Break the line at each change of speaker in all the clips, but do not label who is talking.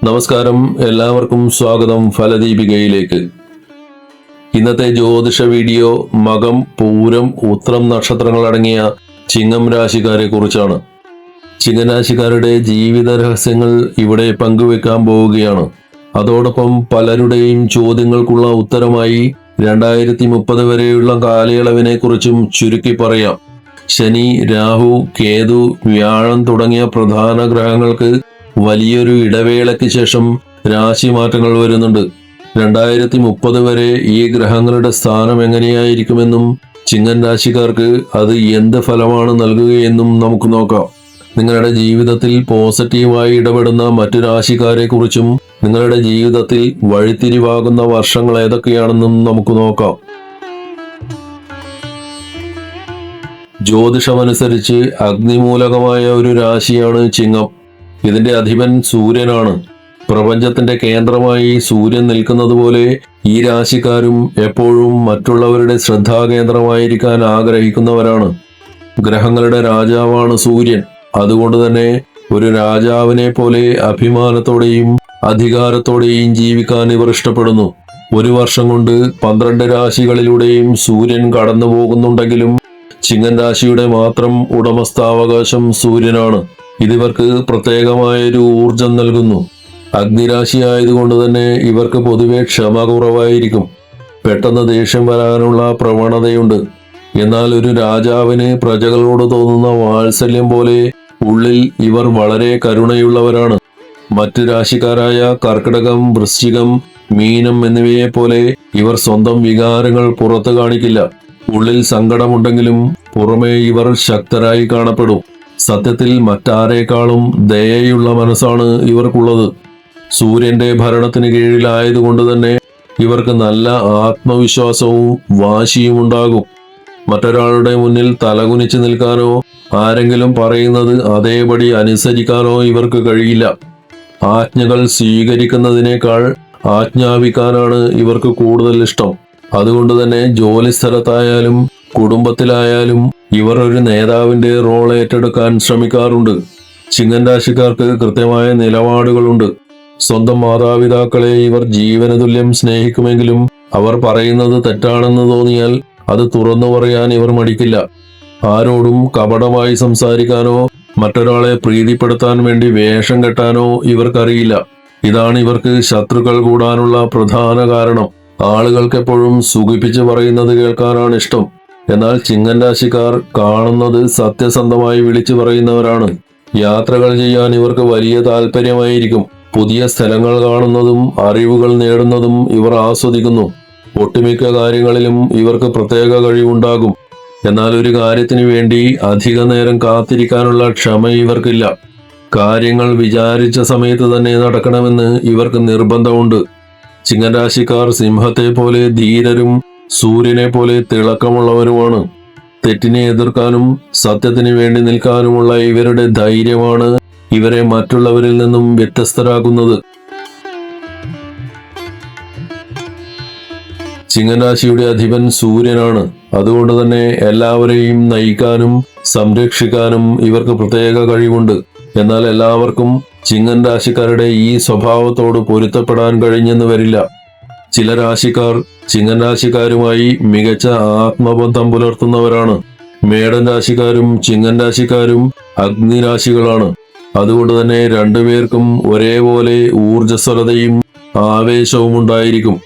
നമസ്കാരം, എല്ലാവർക്കും സ്വാഗതം ഫലദീപികയിലേക്ക്. ഇന്നത്തെ ജ്യോതിഷ വീഡിയോ മകം, പൂരം, ഉത്രം നക്ഷത്രങ്ങൾ അടങ്ങിയ ചിങ്ങം രാശിക്കാരെ കുറിച്ചാണ്. ചിങ്ങം രാശിക്കാരുടെ ജീവിത രഹസ്യങ്ങൾ ഇവിടെ പങ്കുവെക്കാൻ പോവുകയാണ്. അതോടൊപ്പം പലരുടെയും ചോദ്യങ്ങൾക്കുള്ള ഉത്തരമായി 2030 വരെയുള്ള കാലയളവിനെ കുറിച്ചും ചുരുക്കി പറയാം. ശനി, രാഹു, കേതു, വ്യാഴം തുടങ്ങിയ പ്രധാന ഗ്രഹങ്ങൾക്ക് വലിയൊരു ഇടവേളയ്ക്ക് ശേഷം രാശിമാറ്റങ്ങൾ വരുന്നുണ്ട്. 2030 വരെ ഈ ഗ്രഹങ്ങളുടെ സ്ഥാനം എങ്ങനെയായിരിക്കുമെന്നും ചിങ്ങം രാശിക്കാർക്ക് അത് എന്ത് ഫലമാണ് നൽകുകയെന്നും നമുക്ക് നോക്കാം. നിങ്ങളുടെ ജീവിതത്തിൽ പോസിറ്റീവായി ഇടപെടുന്ന മറ്റു രാശിക്കാരെ കുറിച്ചും നിങ്ങളുടെ ജീവിതത്തിൽ വഴിത്തിരിവാകുന്ന വർഷങ്ങൾ ഏതൊക്കെയാണെന്നും നമുക്ക് നോക്കാം. ജ്യോതിഷമനുസരിച്ച് അഗ്നിമൂലകമായ ഒരു രാശിയാണ് ചിങ്ങം. ഇതിന്റെ അധിപൻ സൂര്യനാണ്. പ്രപഞ്ചത്തിന്റെ കേന്ദ്രമായി സൂര്യൻ നിൽക്കുന്നത് പോലെ ഈ രാശിക്കാരും എപ്പോഴും മറ്റുള്ളവരുടെ ശ്രദ്ധാകേന്ദ്രമായിരിക്കാൻ ആഗ്രഹിക്കുന്നവരാണ്. ഗ്രഹങ്ങളുടെ രാജാവാണ് സൂര്യൻ. അതുകൊണ്ട് തന്നെ ഒരു രാജാവിനെ പോലെ അഭിമാനത്തോടെയും അധികാരത്തോടെയും ജീവിക്കാൻ ഇവർ ഇഷ്ടപ്പെടുന്നു. ഒരു വർഷം കൊണ്ട് 12 രാശികളിലൂടെയും സൂര്യൻ കടന്നു പോകുന്നുണ്ടെങ്കിലും ചിങ്ങം രാശിയുടെ മാത്രം ഉടമസ്ഥാവകാശം സൂര്യനാണ്. ഇതിവർക്ക് പ്രത്യേകമായൊരു ഊർജം നൽകുന്നു. അഗ്നിരാശി ആയതുകൊണ്ട് തന്നെ ഇവർക്ക് പൊതുവെ ക്ഷമ കുറവായിരിക്കും. പെട്ടെന്ന് ദേഷ്യം വരാനുള്ള പ്രവണതയുണ്ട്. എന്നാൽ ഒരു രാജാവിന് പ്രജകളോട് തോന്നുന്ന വാത്സല്യം പോലെ ഉള്ളിൽ ഇവർ വളരെ കരുണയുള്ളവരാണ്. മറ്റ് രാശിക്കാരായ കർക്കിടകം, വൃശ്ചികം, മീനം എന്നിവയെ പോലെ ഇവർ സ്വന്തം വികാരങ്ങൾ പുറത്തു കാണിക്കില്ല. ഉള്ളിൽ സങ്കടമുണ്ടെങ്കിലും പുറമേ ഇവർ ശക്തരായി കാണപ്പെടും. സത്യത്തിൽ മറ്റാരേക്കാളും ദയയുള്ള മനസ്സാണ് ഇവർക്കുള്ളത്. സൂര്യന്റെ ഭരണത്തിന് കീഴിലായതുകൊണ്ട് തന്നെ ഇവർക്ക് നല്ല ആത്മവിശ്വാസവും വാശിയും ഉണ്ടാകും. മറ്റൊരാളുടെ മുന്നിൽ തലകുനിച്ച് നിൽക്കാനോ ആരെങ്കിലും പറയുന്നത് അതേപടി അനുസരിക്കാനോ ഇവർക്ക് കഴിയില്ല. ആജ്ഞകൾ സ്വീകരിക്കുന്നതിനേക്കാൾ ആജ്ഞാപിക്കാനാണ് ഇവർക്ക് കൂടുതൽ ഇഷ്ടം. അതുകൊണ്ട് തന്നെ ജോലി സ്ഥലത്തായാലും കുടുംബത്തിലായാലും ഇവർ ഒരു നേതാവിന്റെ റോൾ ഏറ്റെടുക്കാൻ ശ്രമിക്കാറുണ്ട്. ചിങ്ങം രാശിക്കാർക്ക് കൃത്യമായ നിലപാടുകളുണ്ട്. സ്വന്തം മാതാപിതാക്കളെ ഇവർ ജീവന് തുല്യം സ്നേഹിക്കുമെങ്കിലും അവർ പറയുന്നത് തെറ്റാണെന്ന് തോന്നിയാൽ അത് തുറന്നു പറയാൻ ഇവർ മടിക്കില്ല. ആരോടും കപടമായി സംസാരിക്കാനോ മറ്റൊരാളെ പ്രീതിപ്പെടുത്താൻ വേണ്ടി വേഷം കെട്ടാനോ ഇവർക്കറിയില്ല. ഇതാണ് ഇവർക്ക് ശത്രുക്കൾ കൂടാനുള്ള പ്രധാന കാരണം. ആളുകൾക്കെപ്പോഴും സുഖിപ്പിച്ച് പറയുന്നത് കേൾക്കാനാണ് ഇഷ്ടം. എന്നാൽ ചിങ്ങം രാശിക്കാർ കാണുന്നത് സത്യസന്ധമായി വിളിച്ചു പറയുന്നവരാണ്. യാത്രകൾ ചെയ്യാൻ ഇവർക്ക് വലിയ താല്പര്യമായിരിക്കും. പുതിയ സ്ഥലങ്ങൾ കാണുന്നതും അറിവുകൾ നേടുന്നതും ഇവർ ആസ്വദിക്കുന്നു. ഒട്ടുമിക്ക കാര്യങ്ങളിലും ഇവർക്ക് പ്രത്യേക കഴിവുണ്ടാകും. എന്നാൽ ഒരു കാര്യത്തിന് വേണ്ടി അധിക നേരം കാത്തിരിക്കാനുള്ള ക്ഷമ ഇവർക്കില്ല. കാര്യങ്ങൾ വിചാരിച്ച സമയത്ത് തന്നെ നടക്കണമെന്ന് ഇവർക്ക് നിർബന്ധമുണ്ട്. ചിങ്ങം രാശിക്കാർ സിംഹത്തെ പോലെ ധീരരും സൂര്യനെ പോലെ തിളക്കമുള്ളവരുമാണ്. തെറ്റിനെ എതിർക്കാനും സത്യത്തിന് വേണ്ടി നിൽക്കാനുമുള്ള ഇവരുടെ ധൈര്യമാണ് ഇവരെ മറ്റുള്ളവരിൽ നിന്നും വ്യത്യസ്തരാക്കുന്നത്. ചിങ്ങം രാശിയുടെ അധിപൻ സൂര്യനാണ്. അതുകൊണ്ട് തന്നെ എല്ലാവരെയും നയിക്കാനും സംരക്ഷിക്കാനും ഇവർക്ക് പ്രത്യേക കഴിവുണ്ട്. എന്നാൽ എല്ലാവർക്കും ചിങ്ങം രാശിക്കാരുടെ ഈ സ്വഭാവത്തോട് പൊരുത്തപ്പെടാൻ കഴിഞ്ഞെന്ന് വരില്ല. ചില രാശിക്കാർ ചിങ്ങം രാശിക്കാരുമായി മികച്ച ആത്മബന്ധം പുലർത്തുന്നവരാണ്. മേടൻ രാശിക്കാരും ചിങ്ങം രാശിക്കാരും അഗ്നിരാശികളാണ്. അതുകൊണ്ട് തന്നെ രണ്ടുപേർക്കും ഒരേപോലെ ഊർജ്ജസ്വലതയും ആവേശവും ഉണ്ടായിരിക്കും.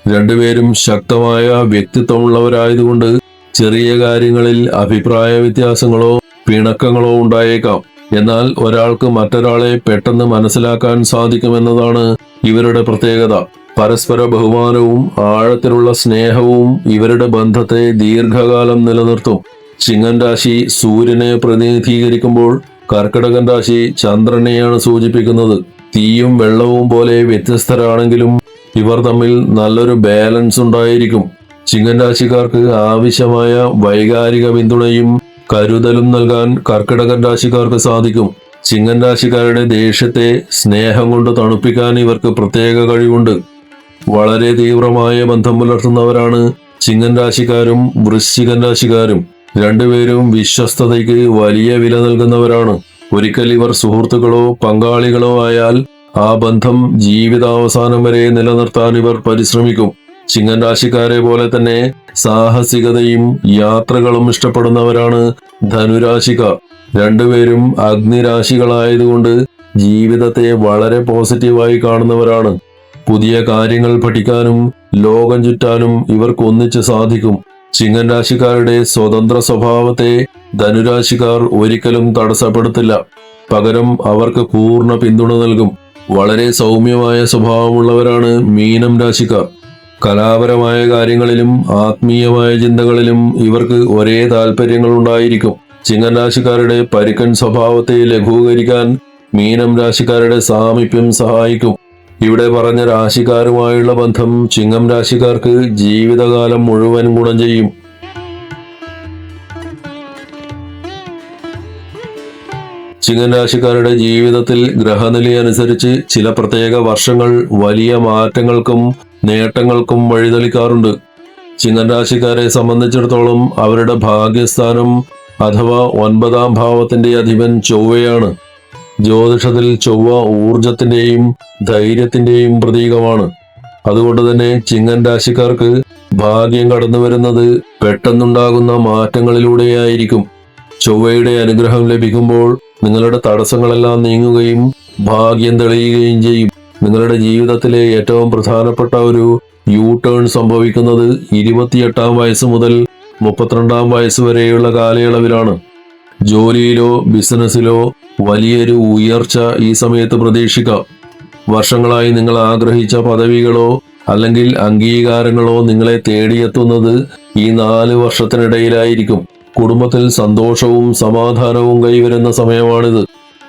രണ്ടുപേരും ശക്തമായ വ്യക്തിത്വമുള്ളവരായതുകൊണ്ട് ചെറിയ കാര്യങ്ങളിൽ അഭിപ്രായ വ്യത്യാസങ്ങളോ പിണക്കങ്ങളോ ഉണ്ടായേക്കാം. എന്നാൽ ഒരാൾക്ക് മറ്റൊരാളെ പെട്ടെന്ന് മനസ്സിലാക്കാൻ സാധിക്കുമെന്നതാണ് ഇവരുടെ പ്രത്യേകത. പരസ്പര ബഹുമാനവും ആഴത്തിലുള്ള സ്നേഹവും ഇവരുടെ ബന്ധത്തെ ദീർഘകാലം നിലനിർത്തും. ചിങ്ങം രാശി സൂര്യനെ പ്രതിനിധീകരിക്കുമ്പോൾ കർക്കിടകൻ രാശി ചന്ദ്രനെയാണ് സൂചിപ്പിക്കുന്നത്. തീയും വെള്ളവും പോലെ വ്യത്യസ്തരാണെങ്കിലും ഇവർ തമ്മിൽ നല്ലൊരു ബാലൻസ് ഉണ്ടായിരിക്കും. ചിങ്ങം രാശിക്കാർക്ക് ആവശ്യമായ വൈകാരിക പിന്തുണയും കരുതലും നൽകാൻ കർക്കിടകൻ രാശിക്കാർക്ക് സാധിക്കും. ചിങ്ങം രാശിക്കാരുടെ ദേഷ്യത്തെ സ്നേഹം കൊണ്ട് തണുപ്പിക്കാൻ ഇവർക്ക് പ്രത്യേക കഴിവുണ്ട്. വളരെ തീവ്രമായ ബന്ധം പുലർത്തുന്നവരാണ് ചിങ്ങം രാശിക്കാരും വൃശ്ചികം രാശിക്കാരും. രണ്ടുപേരും വിശ്വസ്തതയ്ക്ക് വലിയ വില നൽകുന്നവരാണ്. ഒരിക്കൽ ഇവർ സുഹൃത്തുക്കളോ പങ്കാളികളോ ആയാൽ ആ ബന്ധം ജീവിതാവസാനം വരെ നിലനിർത്താൻ ഇവർ പരിശ്രമിക്കും. ചിങ്ങൻ രാശിക്കാരെ പോലെ തന്നെ സാഹസികതയും യാത്രകളും ഇഷ്ടപ്പെടുന്നവരാണ് ധനുരാശിക്കാർ. രണ്ടുപേരും അഗ്നിരാശികളായതുകൊണ്ട് ജീവിതത്തെ വളരെ പോസിറ്റീവായി കാണുന്നവരാണ്. പുതിയ കാര്യങ്ങൾ പഠിക്കാനും ലോകം ചുറ്റാനും ഇവർക്ക് ഒന്നിച്ച് സാധിക്കും. ചിങ്ങൻ രാശിക്കാരുടെ സ്വതന്ത്ര സ്വഭാവത്തെ ധനുരാശിക്കാർ ഒരിക്കലും തടസ്സപ്പെടുത്തില്ല. പകരം അവർക്ക് പൂർണ്ണ പിന്തുണ നൽകും. വളരെ സൗമ്യമായ സ്വഭാവമുള്ളവരാണ് മീനം രാശിക്കാർ. കലാപരമായ കാര്യങ്ങളിലും ആത്മീയമായ ചിന്തകളിലും ഇവർക്ക് ഒരേ താല്പര്യങ്ങൾ ഉണ്ടായിരിക്കും. ചിങ്ങൻ രാശിക്കാരുടെ പരുക്കൻ സ്വഭാവത്തെ ലഘൂകരിക്കാൻ മീനം രാശിക്കാരുടെ സാമീപ്യം സഹായിക്കും. ഇവിടെ പറഞ്ഞ രാശിക്കാരുമായുള്ള ബന്ധം ചിങ്ങം രാശിക്കാർക്ക് ജീവിതകാലം മുഴുവൻ ഗുണം ചെയ്യും. ചിങ്ങൻ രാശിക്കാരുടെ ജീവിതത്തിൽ ഗ്രഹനിലയനുസരിച്ച് ചില പ്രത്യേക വർഷങ്ങൾ വലിയ മാറ്റങ്ങൾക്കും നേട്ടങ്ങൾക്കും വഴിതെളിക്കാറുണ്ട്. ചിങ്ങൻ രാശിക്കാരെ സംബന്ധിച്ചിടത്തോളം അവരുടെ ഭാഗ്യസ്ഥാനം അഥവാ 9ാം ഭാവത്തിന്റെ അധിപൻ ചൊവ്വയാണ്. ജ്യോതിഷത്തിൽ ചൊവ്വ ഊർജത്തിന്റെയും ധൈര്യത്തിന്റെയും പ്രതീകമാണ്. അതുകൊണ്ട് തന്നെ ചിങ്ങൻ രാശിക്കാർക്ക് ഭാഗ്യം കടന്നു വരുന്നത് പെട്ടെന്നുണ്ടാകുന്ന മാറ്റങ്ങളിലൂടെയായിരിക്കും. ചൊവ്വയുടെ അനുഗ്രഹം ലഭിക്കുമ്പോൾ നിങ്ങളുടെ തടസ്സങ്ങളെല്ലാം നീങ്ങുകയും ഭാഗ്യം തെളിയുകയും ചെയ്യും. നിങ്ങളുടെ ജീവിതത്തിലെ ഏറ്റവും പ്രധാനപ്പെട്ട ഒരു ടേൺ സംഭവിക്കുന്നത് 28ാം വയസ്സ് മുതൽ 32ാം വയസ്സ് വരെയുള്ള കാലയളവിലാണ്. ജോലിയിലോ ബിസിനസ്സിലോ വലിയൊരു ഉയർച്ച ഈ സമയത്ത് പ്രതീക്ഷിക്കാം. വർഷങ്ങളായി നിങ്ങൾ ആഗ്രഹിച്ച പദവികളോ അല്ലെങ്കിൽ അംഗീകാരങ്ങളോ നിങ്ങളെ തേടിയെത്തുന്നത് ഈ 4 വർഷത്തിനിടയിലായിരിക്കും. കുടുംബത്തിൽ സന്തോഷവും സമാധാനവും കൈവരുന്ന സമയമാണിത്.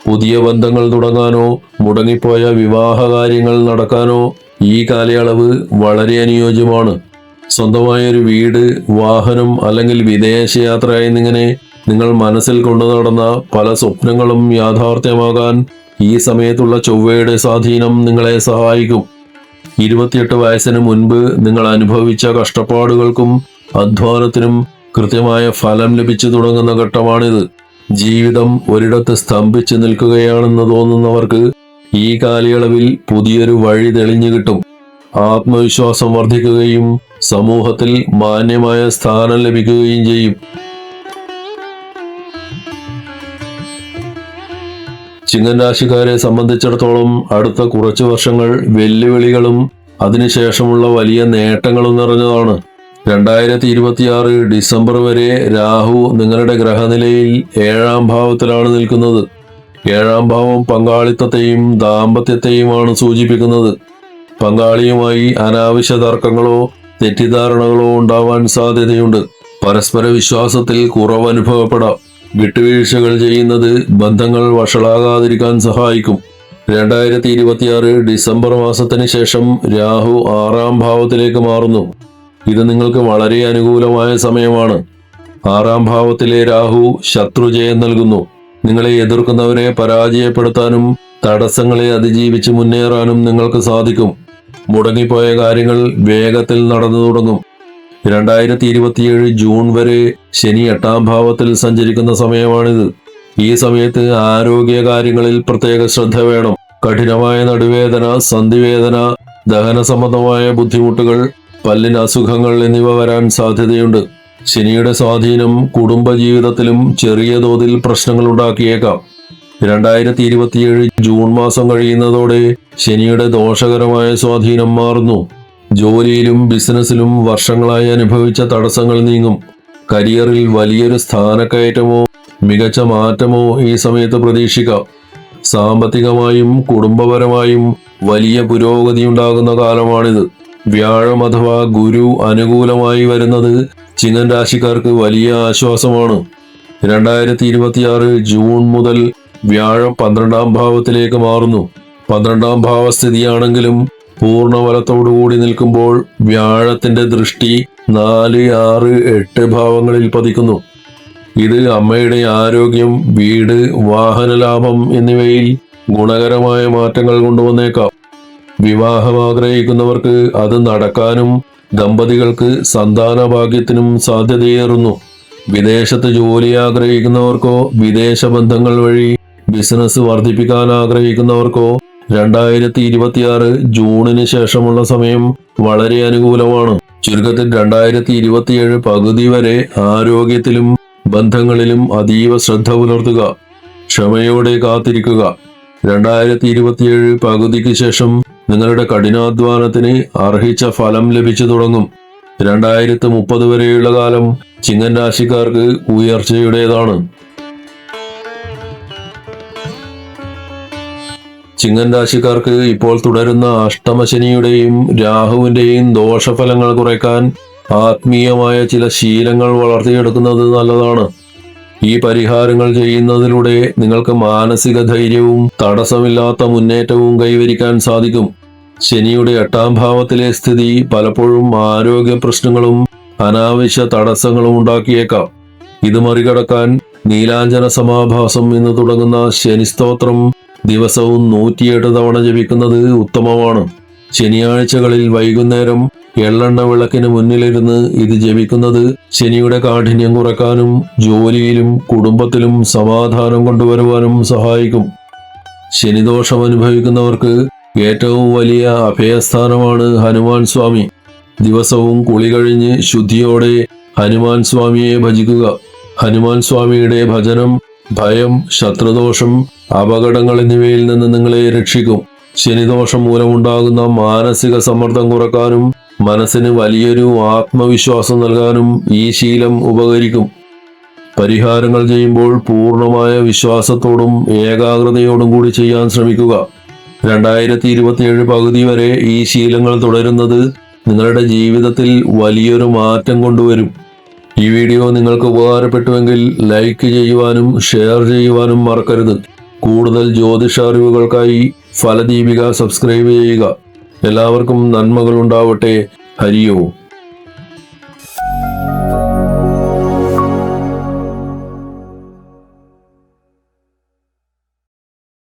പുതിയ ബന്ധങ്ങൾ തുടങ്ങാനോ മുടങ്ങിപ്പോയ വിവാഹകാര്യങ്ങൾ നടക്കാനോ ഈ കാലയളവ് വളരെ അനുയോജ്യമാണ്. സ്വന്തമായൊരു വീട്, വാഹനം അല്ലെങ്കിൽ വിദേശയാത്ര എന്നിങ്ങനെ നിങ്ങൾ മനസ്സിൽ കൊണ്ടു നടന്ന പല സ്വപ്നങ്ങളും യാഥാർത്ഥ്യമാകാൻ ഈ സമയത്തുള്ള ചൊവ്വയുടെ സ്വാധീനം നിങ്ങളെ സഹായിക്കും. 28 വയസ്സിന് മുൻപ് നിങ്ങൾ അനുഭവിച്ച കഷ്ടപ്പാടുകൾക്കും അധ്വാനത്തിനും കൃത്യമായ ഫലം ലഭിച്ചു തുടങ്ങുന്ന ഘട്ടമാണിത്. ജീവിതം ഒരിടത്ത് സ്തംഭിച്ചു നിൽക്കുകയാണെന്ന് തോന്നുന്നവർക്ക് ഈ കാലയളവിൽ പുതിയൊരു വഴി തെളിഞ്ഞു കിട്ടും. ആത്മവിശ്വാസം വർദ്ധിക്കുകയും സമൂഹത്തിൽ മാന്യമായ സ്ഥാനം ലഭിക്കുകയും ചെയ്യും. ചിങ്ങൻ രാശിക്കാരെ സംബന്ധിച്ചിടത്തോളം അടുത്ത കുറച്ചു വർഷങ്ങൾ വെല്ലുവിളികളും അതിനുശേഷമുള്ള വലിയ നേട്ടങ്ങളും നിറഞ്ഞതാണ്. 2026 ഡിസംബർ വരെ രാഹു നിങ്ങളുടെ ഗ്രഹനിലയിൽ 7ാം ഭാവത്തിലാണ് നിൽക്കുന്നത്. 7ാം ഭാവം പങ്കാളിത്തത്തെയും ദാമ്പത്യത്തെയുമാണ് സൂചിപ്പിക്കുന്നത്. പങ്കാളിയുമായി അനാവശ്യ തർക്കങ്ങളോ തെറ്റിദ്ധാരണകളോ ഉണ്ടാവാൻ സാധ്യതയുണ്ട്. പരസ്പര വിശ്വാസത്തിൽ കുറവ് അനുഭവപ്പെടാം. വിട്ടുവീഴ്ചകൾ ചെയ്യുന്നത് ബന്ധങ്ങൾ വഷളാകാതിരിക്കാൻ സഹായിക്കും. 2026 ഡിസംബർ മാസത്തിന് ശേഷം രാഹു 6ാം ഭാവത്തിലേക്ക് മാറുന്നു. ഇത് നിങ്ങൾക്ക് വളരെ അനുകൂലമായ സമയമാണ്. 6ാം ഭാവത്തിലെ രാഹു ശത്രുജയം നൽകുന്നു. നിങ്ങളെ എതിർക്കുന്നവരെ പരാജയപ്പെടുത്താനും തടസ്സങ്ങളെ അതിജീവിച്ച് മുന്നേറാനും നിങ്ങൾക്ക് സാധിക്കും. മുടങ്ങിപ്പോയ കാര്യങ്ങൾ വേഗത്തിൽ നടന്നു തുടങ്ങും. 2027 ജൂൺ വരെ ശനി 8ാം ഭാവത്തിൽ സഞ്ചരിക്കുന്ന സമയമാണിത്. ഈ സമയത്ത് ആരോഗ്യ കാര്യങ്ങളിൽ പ്രത്യേക ശ്രദ്ധ വേണം. കഠിനമായ നടുവേദന, സന്ധിവേദന, ദഹന സംബന്ധമായ ബുദ്ധിമുട്ടുകൾ, പല്ലിന് അസുഖങ്ങൾ എന്നിവ വരാൻ സാധ്യതയുണ്ട്. ശനിയുടെ സ്വാധീനം കുടുംബജീവിതത്തിലും ചെറിയ തോതിൽ പ്രശ്നങ്ങൾ ഉണ്ടാക്കിയേക്കാം. 2027 ജൂൺ മാസം കഴിയുന്നതോടെ ശനിയുടെ ദോഷകരമായ സ്വാധീനം മാറുന്നു. ജോലിയിലും ബിസിനസ്സിലും വർഷങ്ങളായി അനുഭവിച്ച തടസ്സങ്ങൾ നീങ്ങും. കരിയറിൽ വലിയൊരു സ്ഥാനക്കയറ്റമോ മികച്ച മാറ്റമോ ഈ സമയത്ത് പ്രതീക്ഷിക്കാം. സാമ്പത്തികമായും കുടുംബപരമായും വലിയ പുരോഗതി ഉണ്ടാകുന്ന കാലമാണിത്. വ്യാഴം അഥവാ ഗുരു അനുകൂലമായി വരുന്നത് ചിങ്ങൻ രാശിക്കാർക്ക് വലിയ ആശ്വാസമാണ്. 2026 ജൂൺ മുതൽ വ്യാഴം 12ാം ഭാവത്തിലേക്ക് മാറുന്നു. 12ാം ഭാവസ്ഥിതിയാണെങ്കിലും പൂർണ്ണബലത്തോടുകൂടി നിൽക്കുമ്പോൾ വ്യാഴത്തിന്റെ ദൃഷ്ടി 4, 6, 8 ഭാവങ്ങളിൽ പതിക്കുന്നു. ഇത് അമ്മയുടെ ആരോഗ്യം, വീട്, വാഹനലാഭം എന്നിവയിൽ ഗുണകരമായ മാറ്റങ്ങൾ കൊണ്ടുവന്നേക്കാം. വിവാഹം ആഗ്രഹിക്കുന്നവർക്ക് അത് നടക്കാനും ദമ്പതികൾക്ക് സന്താന ഭാഗ്യത്തിനും സാധ്യതയേറുന്നു. വിദേശത്ത് ജോലി ആഗ്രഹിക്കുന്നവർക്കോ വിദേശ ബന്ധങ്ങൾ വഴി ബിസിനസ് വർദ്ധിപ്പിക്കാൻ ആഗ്രഹിക്കുന്നവർക്കോ 2026 ജൂണിന് ശേഷമുള്ള സമയം വളരെ അനുകൂലമാണ്. ചുരുക്കത്തിൽ 2027 പകുതി വരെ ആരോഗ്യത്തിലും ബന്ധങ്ങളിലും അതീവ ശ്രദ്ധ പുലർത്തുക. ക്ഷമയോടെ കാത്തിരിക്കുക. 2027 പകുതിക്ക് ശേഷം നിങ്ങളുടെ കഠിനാധ്വാനത്തിന് അർഹിച്ച ഫലം ലഭിച്ചു തുടങ്ങും. 2030 വരെയുള്ള കാലം ചിങ്ങൻ രാശിക്കാർക്ക് ഉയർച്ചയുടേതാണ്. ചിങ്ങൻ രാശിക്കാർക്ക് ഇപ്പോൾ തുടരുന്ന അഷ്ടമശനിയുടെയും രാഹുവിന്റെയും ദോഷഫലങ്ങൾ കുറയ്ക്കാൻ ആത്മീയമായ ചില ശീലങ്ങൾ വളർത്തിയെടുക്കുന്നത് നല്ലതാണ്. ഈ പരിഹാരങ്ങൾ ചെയ്യുന്നതിലൂടെ നിങ്ങൾക്ക് മാനസിക ധൈര്യവും തടസ്സമില്ലാത്ത മുന്നേറ്റവും കൈവരിക്കാൻ സാധിക്കും. ശനിയുടെ 8ാം ഭാവത്തിലെ സ്ഥിതി പലപ്പോഴും ആരോഗ്യ പ്രശ്നങ്ങളും അനാവശ്യ തടസ്സങ്ങളും ഉണ്ടാക്കിയേക്കാം. ഇത് മറികടക്കാൻ നീലാഞ്ജന സമാഭാസം എന്ന് തുടങ്ങുന്ന ശനിസ്തോത്രം ദിവസവും 108 തവണ ജപിക്കുന്നത് ഉത്തമമാണ്. ശനിയാഴ്ചകളിൽ വൈകുന്നേരം എള്ളെണ്ണ വിളക്കിന് മുന്നിലിരുന്ന് ഇത് ജപിക്കുന്നത് ശനിയുടെ കാഠിന്യം കുറയ്ക്കാനും ജോലിയിലും കുടുംബത്തിലും സമാധാനം കൊണ്ടുവരുവാനും സഹായിക്കും. ശനിദോഷം അനുഭവിക്കുന്നവർക്ക് ഏറ്റവും വലിയ അഭയസ്ഥാനമാണ് ഹനുമാൻ സ്വാമി. ദിവസവും കുളി കഴിഞ്ഞ് ശുദ്ധിയോടെ ഹനുമാൻ സ്വാമിയെ ഭജിക്കുക. ഹനുമാൻ സ്വാമിയുടെ ഭജനം ഭയം, ശത്രുദോഷം, അപകടങ്ങൾ എന്നിവയിൽ നിന്ന് നിങ്ങളെ രക്ഷിക്കും. ശനിദോഷം മൂലമുണ്ടാകുന്ന മാനസിക സമ്മർദ്ദം കുറക്കാനും മനസ്സിന് വലിയൊരു ആത്മവിശ്വാസം നൽകാനും ഈ ശീലം ഉപകരിക്കും. പരിഹാരങ്ങൾ ചെയ്യുമ്പോൾ പൂർണ്ണമായ വിശ്വാസത്തോടും ഏകാഗ്രതയോടും കൂടി ചെയ്യാൻ ശ്രമിക്കുക. 2027 പകുതി വരെ ഈ ശീലങ്ങൾ തുടരുന്നത് നിങ്ങളുടെ ജീവിതത്തിൽ വലിയൊരു മാറ്റം കൊണ്ടുവരും. ഈ വീഡിയോ നിങ്ങൾക്ക് ഉപകാരപ്പെട്ടുവെങ്കിൽ ലൈക്ക് ചെയ്യുവാനും ഷെയർ ചെയ്യുവാനും മറക്കരുത്. കൂടുതൽ ജ്യോതിഷ അറിവുകൾക്കായി ഫലദീപിക സബ്സ്ക്രൈബ് ചെയ്യുക. എല്ലാവർക്കും നന്മകൾ ഉണ്ടാവട്ടെ. ഹരി ഓം.